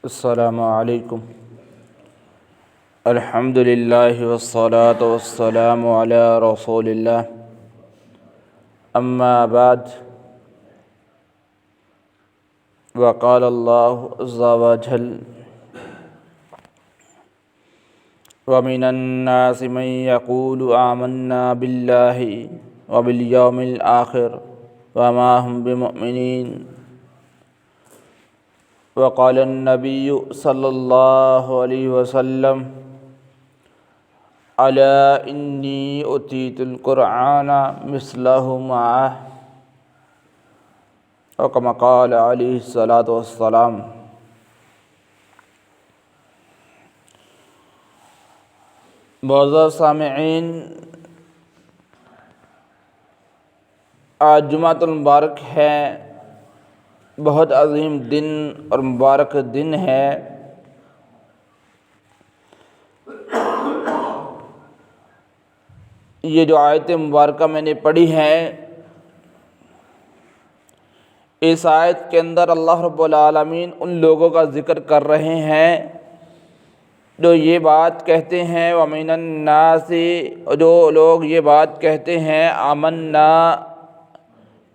السلام علیکم۔ الحمد للہ والصلاة والسلام علی رسول اللہ، اما بعد، وقال اللہ عز وجل: ومن الناس من يقول آمنا باللہ وبالیوم الآخر وما هم بمؤمنین۔ وقال النبی صلی اللہ علیہ وسلم: الا انی اوتیت القرآن مثلہ معہ، او کما قال علیہ الصلاۃ والسلام۔ معزز سامعین، آج جمعۃ المبارک ہے، بہت عظیم دن اور مبارک دن ہے۔ یہ جو آیت مبارکہ میں نے پڑھی ہے، اس آیت کے اندر اللہ رب العالمین ان لوگوں کا ذکر کر رہے ہیں جو یہ بات کہتے ہیں، وَمِنَ النَّاسِ، جو لوگ یہ بات کہتے ہیں، آمنا،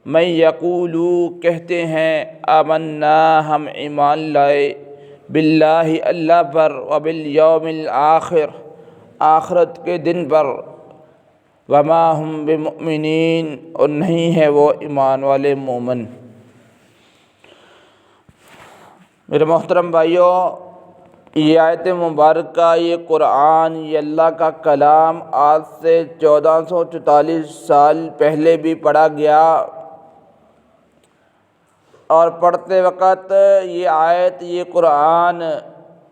من یقولو، کہتے ہیں، آمنا، ہم ایمان لائے، باللہ، اللہ پر، وبالیوم الآخر، آخرت کے دن پر، وما ہم بمؤمنین، اور نہیں ہے وہ ایمان والے مومن۔ میرے محترم بھائیوں، یہ آیت مبارکہ، یہ قرآن، یہ اللہ کا کلام آج سے 1444 سال پہلے بھی پڑھا گیا، اور پڑھتے وقت یہ آیت، یہ قرآن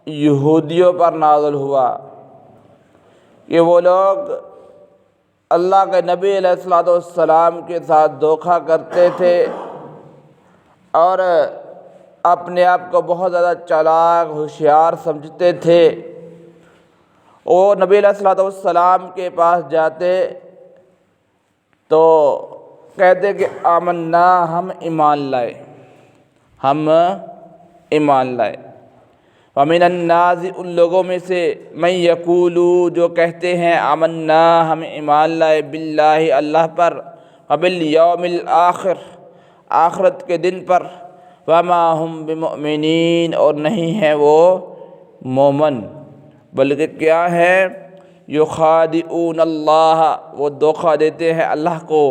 یہودیوں پر نازل ہوا کہ وہ لوگ اللہ کے نبی علیہ الصلوۃ والسلام کے ساتھ دھوکہ کرتے تھے اور اپنے آپ کو بہت زیادہ چالاک، ہوشیار سمجھتے تھے۔ وہ نبی علیہ الصلوۃ والسلام کے پاس جاتے تو کہتے کہ آمنا، ہم ایمان لائے، ہم ایمان لائے۔ وَمِنَ النَّاسِ، ان لوگوں میں سے، من یقولو، جو کہتے ہیں، آمنا، ہم ایمان لائے، باللہ، اللہ پر، وبالیوم الآخر، آخرت کے دن پر، وما ہم بمؤمنین، اور نہیں ہے وہ مومن، بلکہ کیا ہے، یخادعون اللہ، وہ دھوکہ دیتے ہیں اللہ کو،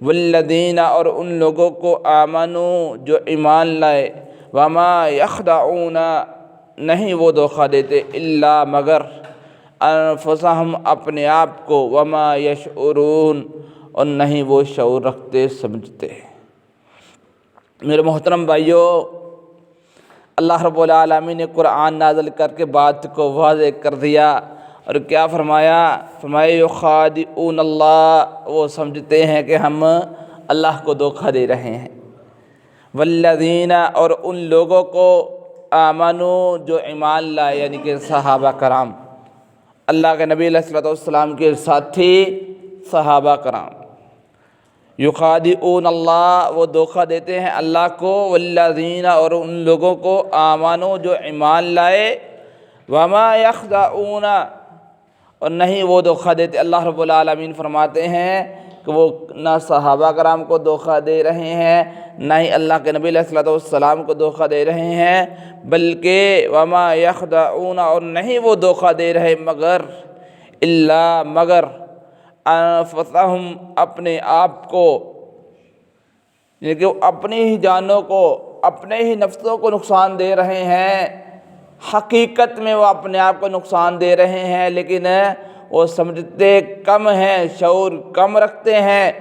والذین، اور ان لوگوں کو، آمنو، جو ایمان لائے، وما یخدعون، نہیں وہ دھوکہ دیتے، الا، مگر، انفسہم، اپنے آپ کو، وما یشعرون، اور نہیں وہ شعور رکھتے، سمجھتے۔ میرے محترم بھائیوں، اللہ رب العالمین نے قرآن نازل کر کے بات کو واضح کر دیا، اور کیا فرمایا؟ یخادعون اللہ، وہ سمجھتے ہیں کہ ہم اللہ کو دھوکہ دے رہے ہیں، والذین، اور ان لوگوں کو، آمنو، جو ایمان لائے، یعنی کہ صحابہ کرام، اللہ کے نبی علیہ الصلوۃ والسلام کے ساتھی صحابہ کرام۔ یخادعون اللہ، وہ دھوکہ دیتے ہیں اللہ کو، والذین، اور ان لوگوں کو، آمنو، جو ایمان لائے، وما یخدعون، اور نہیں وہ دھوکہ دیتے۔ اللہ رب العالمین فرماتے ہیں کہ وہ نہ صحابہ کرام کو دھوکہ دے رہے ہیں، نہ ہی اللہ کے نبی علیہ الصلوۃ والسلام کو دھوکہ دے رہے ہیں، بلکہ وما یخدعون، اور نہیں وہ دھوکہ دے رہے، مگر، الا، مگر، انفسہم، اپنے آپ کو، یعنی کہ وہ اپنی ہی جانوں کو، اپنے ہی نفسوں کو نقصان دے رہے ہیں۔ حقیقت میں وہ اپنے آپ کو نقصان دے رہے ہیں، لیکن وہ سمجھتے کم ہیں، شعور کم رکھتے ہیں۔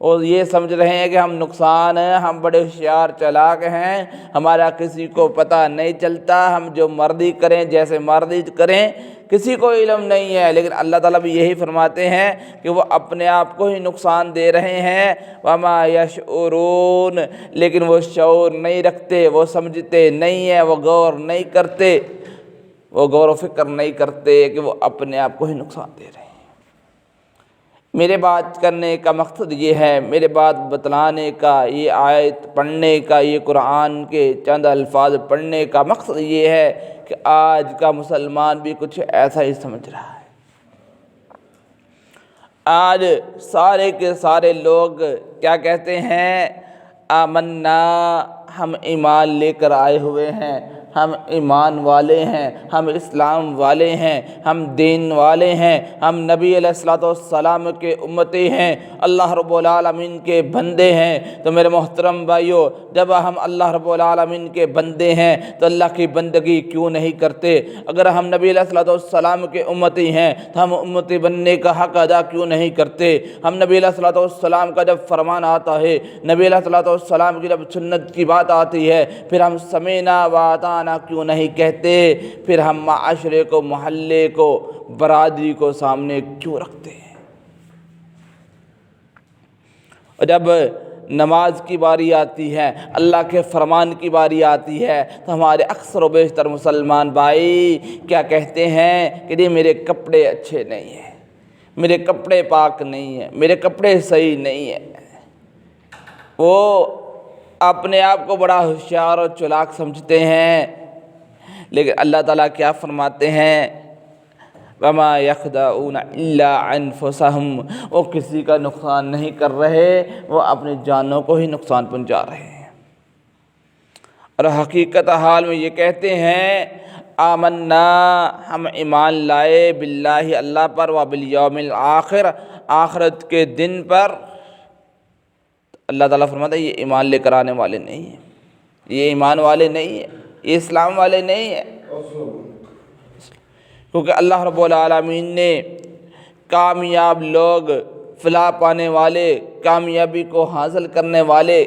وہ یہ سمجھ رہے ہیں کہ ہم نقصان ہیں، ہم بڑے ہوشیار چالاک ہیں، ہمارا کسی کو پتہ نہیں چلتا، ہم جو مرضی کریں، جیسے مرضی کریں، کسی کو علم نہیں ہے۔ لیکن اللہ تعالیٰ بھی یہی فرماتے ہیں کہ وہ اپنے آپ کو ہی نقصان دے رہے ہیں، وما یشعرون، لیکن وہ شعور نہیں رکھتے، وہ سمجھتے نہیں ہیں، وہ غور نہیں کرتے، وہ غور و فکر نہیں کرتے کہ وہ اپنے آپ کو ہی نقصان دے رہے ہیں۔ میرے بات کرنے کا مقصد یہ ہے، میرے بات بتلانے کا، یہ آیت پڑھنے کا، یہ قرآن کے چند الفاظ پڑھنے کا مقصد یہ ہے کہ آج کا مسلمان بھی کچھ ایسا ہی سمجھ رہا ہے۔ آج سارے کے سارے لوگ کیا کہتے ہیں؟ آمنا، ہم ایمان لے کر آئے ہوئے ہیں، ہم ایمان والے ہیں، ہم اسلام والے ہیں، ہم دین والے ہیں، ہم نبی علیہ الصلوۃ والسلام کے امتی ہیں، اللہ رب العالمین کے بندے ہیں۔ تو میرے محترم بھائیو، جب ہم اللہ رب العالمین کے بندے ہیں تو اللہ کی بندگی کیوں نہیں کرتے؟ اگر ہم نبی علیہ الصلوۃ والسلام کے امتی ہیں تو ہم امتی بننے کا حق ادا کیوں نہیں کرتے؟ ہم نبی علیہ الصلوۃ والسلام کا جب فرمان آتا ہے، نبی علیہ الصلوۃ والسلام کی جب سنت کی بات آتی ہے، پھر ہم سمینا و اطعنا کیوں نہیں کہتے؟ پھر ہم معاشرے کو، محلے کو، برادری کو سامنے کیوں رکھتے ہیں؟ اور جب نماز کی باری آتی ہے، اللہ کے فرمان کی باری آتی ہے، تو ہمارے اکثر و بیشتر مسلمان بھائی کیا کہتے ہیں کہ یہ میرے کپڑے اچھے نہیں ہیں، میرے کپڑے پاک نہیں ہیں، میرے کپڑے صحیح نہیں ہیں۔ وہ اپنے آپ کو بڑا ہوشیار اور چالاک سمجھتے ہیں، لیکن اللہ تعالیٰ کیا فرماتے ہیں؟ وَمَا يَخْدَعُونَ إِلَّا أَنفُسَهُمْ، وہ کسی کا نقصان نہیں کر رہے، وہ اپنی جانوں کو ہی نقصان پہنچا رہے ہیں۔ اور حقیقت حال میں یہ کہتے ہیں آمنا، ہم ایمان لائے، باللہ اللہ پر، وبالیوم الآخر، آخرت کے دن پر۔ اللہ تعالیٰ فرماتا ہے یہ ایمان لے کر آنے والے نہیں ہیں، یہ ایمان والے نہیں ہیں، یہ اسلام والے نہیں ہیں۔ کیونکہ اللہ رب العالمین نے کامیاب لوگ، فلاح پانے والے، کامیابی کو حاصل کرنے والے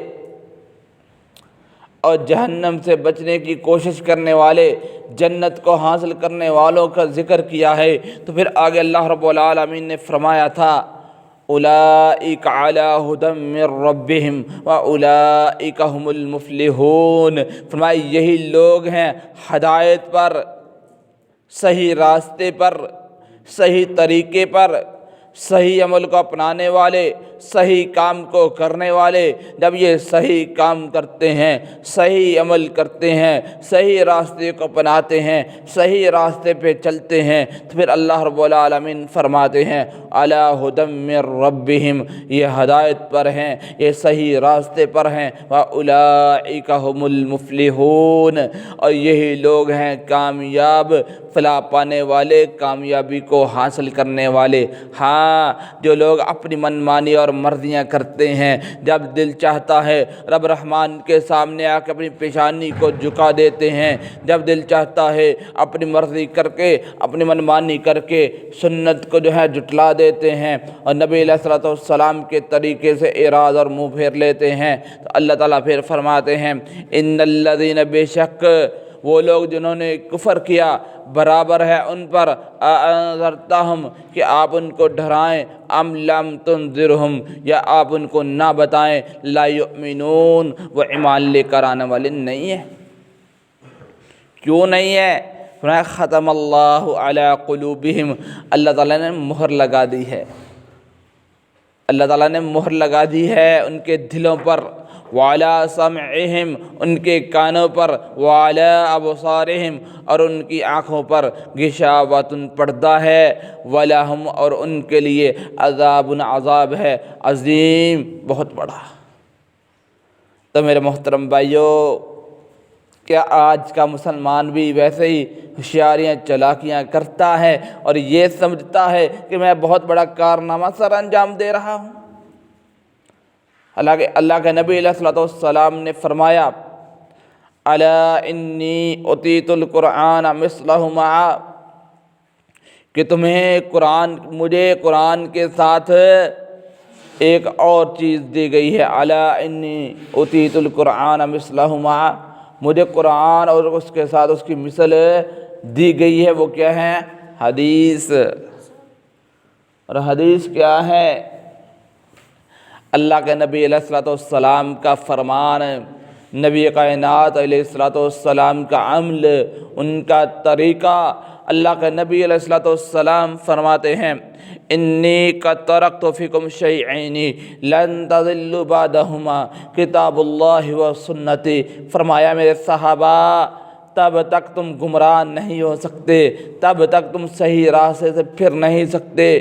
اور جہنم سے بچنے کی کوشش کرنے والے، جنت کو حاصل کرنے والوں کا ذکر کیا ہے۔ تو پھر آگے اللہ رب العالمین نے فرمایا تھا اولئک علی ھدی من ربہم واولئک ھم المفلحون، فرمایا یہی لوگ ہیں ہدایت پر، صحیح راستے پر، صحیح طریقے پر، صحیح عمل کو اپنانے والے، صحیح کام کو کرنے والے۔ جب یہ صحیح کام کرتے ہیں، صحیح عمل کرتے ہیں، صحیح راستے کو اپناتے ہیں، صحیح راستے پہ چلتے ہیں، تو پھر اللہ رب العالمین فرماتے ہیں علی ھدی من ربہم، یہ ہدایت پر ہیں، یہ صحیح راستے پر ہیں، واولئک ھم المفلحون، اور یہی لوگ ہیں کامیاب، فلاح پانے والے، کامیابی کو حاصل کرنے والے۔ ہاں، جو لوگ اپنی منمانی اور مرضیاں کرتے ہیں، جب دل چاہتا ہے رب رحمان کے سامنے آ کے اپنی پیشانی کو جھکا دیتے ہیں، جب دل چاہتا ہے اپنی مرضی کر کے، اپنی منمانی کر کے سنت کو جو ہے جھٹلا دیتے ہیں اور نبی علیہ الصلوۃ والسلام کے طریقے سے اعراض اور منہ پھیر لیتے ہیں، تو اللہ تعالیٰ پھر فرماتے ہیں ان الذین، بے شک وہ لوگ جنہوں نے کفر کیا، برابر ہے ان پر انذرتہم، کہ آپ ان کو ڈرائیں، ام لم تنذرہم، یا آپ ان کو نہ بتائیں، لا یؤمنون، وہ ایمان لے کر آنے والے نہیں ہیں۔ کیوں نہیں ہے؟ ختم اللہ علی قلوبہم، اللہ تعالیٰ نے مہر لگا دی ہے، اللہ تعالیٰ نے مہر لگا دی ہے ان کے دلوں پر، وعلی سمعہم، ان کے کانوں پر، وعلی ابصارہم، اور ان کی آنکھوں پر، غشاوۃ، پردہ ہے، ولہم، اور ان کے لیے عذاب، عذاب ہے، عظیم، بہت بڑا۔ تو میرے محترم بھائیو، کیا آج کا مسلمان بھی ویسے ہی ہوشیاریاں، چالاکیاں کرتا ہے اور یہ سمجھتا ہے کہ میں بہت بڑا کارنامہ سر انجام دے رہا ہوں؟ حالانکہ اللہ کے نبی علیہ الصلوۃ والسلام نے فرمایا الا انی اوتیت القرآن مثلہ معا، کہ مجھے قرآن کے ساتھ ایک اور چیز دی گئی ہے، الا انی اوتیت القرآن مثلہ معا، مجھے قرآن اور اس کے ساتھ اس کی مثل دی گئی ہے۔ وہ کیا ہے؟ حدیث۔ اور حدیث کیا ہے؟ اللہ کے نبی علیہ الصلوۃ والسلام کا فرمان، نبی کائنات علیہ الصلوۃ والسلام کا عمل، ان کا طریقہ، اللہ کے نبی علیہ الصلوۃ والسلام فرماتے ہیں انی قد ترکت فیکم شیئین لن تضلوا بعدہما کتاب اللہ و سنتی، فرمایا میرے صحابہ تب تک تم گمراہ نہیں ہو سکتے، تب تک تم صحیح راستے سے پھر نہیں سکتے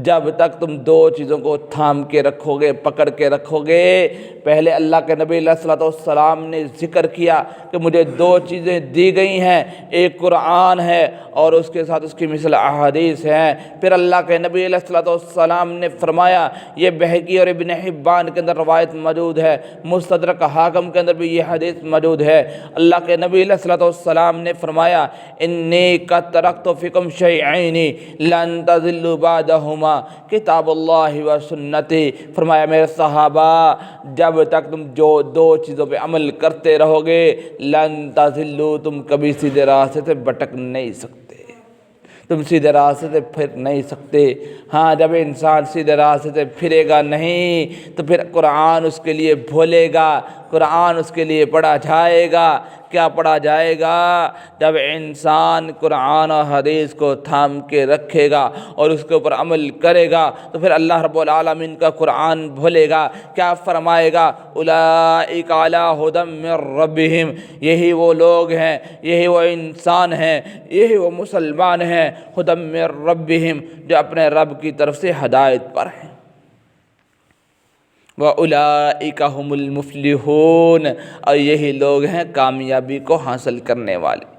جب تک تم دو چیزوں کو تھام کے رکھو گے، پکڑ کے رکھو گے۔ پہلے اللہ کے نبی علیہ الصلوۃ والسلام نے ذکر کیا کہ مجھے دو چیزیں دی گئی ہیں، ایک قرآن ہے اور اس کے ساتھ اس کی مثل احادیث ہیں۔ پھر اللہ کے نبی علیہ الصلوۃ والسلام نے فرمایا، یہ بہقی اور ابن حبان کے اندر روایت موجود ہے، مستدرک حاکم کے اندر بھی یہ حدیث موجود ہے۔ اللہ کے نبی علیہ الصلوۃ والسلام نے فرمایا انی قد ترکت فیکم شیئین لن تضلوا بعدہما کتاب اللہ و سنتی، فرمایا میرے صحابہ جب تک تم جو دو چیزوں پہ عمل کرتے رہو گے لن تضلوا، تم کبھی سیدھے راستے سے بھٹک نہیں سکتے، تم سیدھے راستے سے پھر نہیں سکتے۔ ہاں جب انسان سیدھے راستے سے پھرے گا نہیں تو پھر قرآن اس کے لیے بھولے گا، قرآن اس کے لیے پڑھا جائے گا۔ کیا پڑھا جائے گا؟ جب انسان قرآن و حدیث کو تھام کے رکھے گا اور اس کے اوپر عمل کرے گا تو پھر اللہ رب العالمین کا قرآن بھولے گا۔ کیا فرمائے گا؟ اولئک علی ھدی من ربہم، یہی وہ لوگ ہیں، یہی وہ انسان ہیں، یہی وہ مسلمان ہیں ھدی من ربہم، جو اپنے رب کی طرف سے ہدایت پر ہیں۔ وَأُولَئِكَ هُمُ الْمُفْلِحُونَ، اور یہی لوگ ہیں کامیابی کو حاصل کرنے والے۔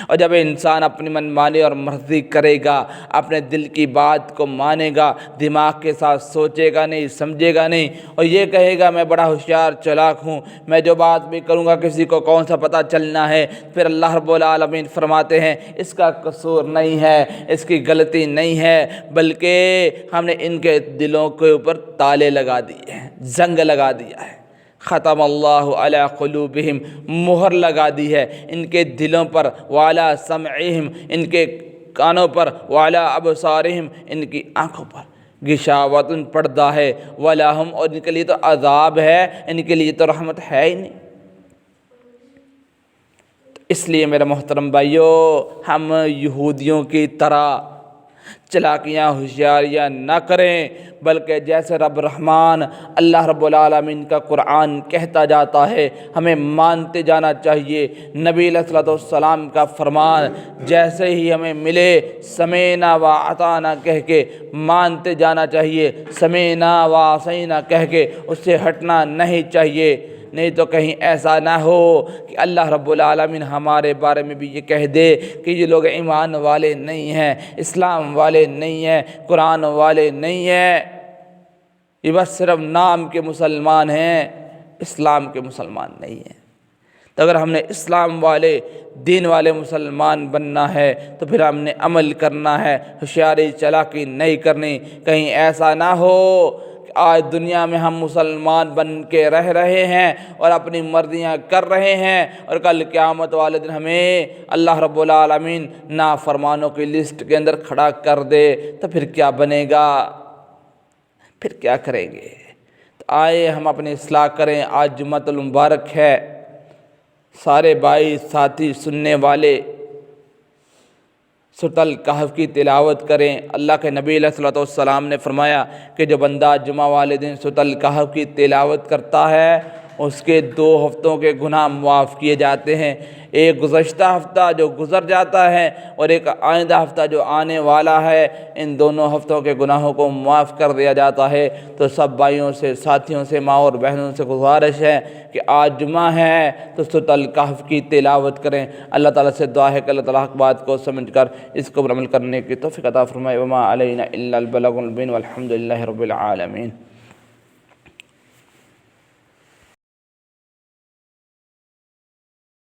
اور جب انسان اپنی من مانی اور مرضی کرے گا، اپنے دل کی بات کو مانے گا، دماغ کے ساتھ سوچے گا نہیں، سمجھے گا نہیں، اور یہ کہے گا میں بڑا ہوشیار چالاک ہوں، میں جو بات بھی کروں گا کسی کو کون سا پتہ چلنا ہے، پھر اللہ رب العالمین فرماتے ہیں اس کا قصور نہیں ہے، اس کی غلطی نہیں ہے، بلکہ ہم نے ان کے دلوں کے اوپر تالے لگا دیے ہیں، زنگ لگا دیا ہے۔ ختم اللہ علی قلوبہم، مہر لگا دی ہے ان کے دلوں پر، وعلی سمعہم، ان کے کانوں پر، وعلی ابصارہم، ان کی آنکھوں پر، غشاوۃ، پردہ ہے، ولہم، اور ان کے لیے تو عذاب ہے، ان کے لیے تو رحمت ہے ہی نہیں۔ اس لیے میرے محترم بھائیو، ہم یہودیوں کی طرح چلاکیاں ہوشیاریاں نہ کریں، بلکہ جیسے رب رحمان اللہ رب العالمین کا قرآن کہتا جاتا ہے ہمیں مانتے جانا چاہیے۔ نبی علیہ الصلوۃ والسلام کا فرمان جیسے ہی ہمیں ملے سمینا و اطعنا کہہ کے مانتے جانا چاہیے، سمینا و عصینا کہہ کے اس سے ہٹنا نہیں چاہیے، نہیں تو کہیں ایسا نہ ہو کہ اللہ رب العالمین ہمارے بارے میں بھی یہ کہہ دے کہ یہ لوگ ایمان والے نہیں ہیں، اسلام والے نہیں ہیں، قرآن والے نہیں ہیں، یہ بس صرف نام کے مسلمان ہیں، اسلام کے مسلمان نہیں ہیں۔ تو اگر ہم نے اسلام والے، دین والے مسلمان بننا ہے تو پھر ہم نے عمل کرنا ہے، ہوشیاری چالاکی نہیں کرنی۔ کہیں ایسا نہ ہو آج دنیا میں ہم مسلمان بن کے رہ رہے ہیں اور اپنی مرضیاں کر رہے ہیں، اور کل قیامت والے دن ہمیں اللہ رب العالمین نافرمانوں کی لسٹ کے اندر کھڑا کر دے تو پھر کیا بنے گا؟ پھر کیا کریں گے؟ تو آئے ہم اپنی اصلاح کریں۔ آج جمعۃ المبارک ہے، سارے بھائی ساتھی سننے والے سورۃ الکہف کی تلاوت کریں۔ اللہ کے نبی علیہ الصلوۃ والسلام نے فرمایا کہ جو بندہ جمعہ والے دن سورۃ الکہف کی تلاوت کرتا ہے اس کے 2 ہفتوں کے گناہ معاف کیے جاتے ہیں، ایک گزشتہ ہفتہ جو گزر جاتا ہے اور ایک آئندہ ہفتہ جو آنے والا ہے، ان دونوں ہفتوں کے گناہوں کو معاف کر دیا جاتا ہے۔ تو سب بھائیوں سے، ساتھیوں سے، ماں اور بہنوں سے گزارش ہے کہ آج جمعہ ہے تو سورۃ الکہف کی تلاوت کریں۔ اللہ تعالیٰ سے دعا ہے کہ اللہ تعالیٰ حق بات کو سمجھ کر اس کو پر عمل کرنے کی توفیق عطا فرمائے۔ وما علینا الا البلاغ المبین والحمد للہ رب العالمین۔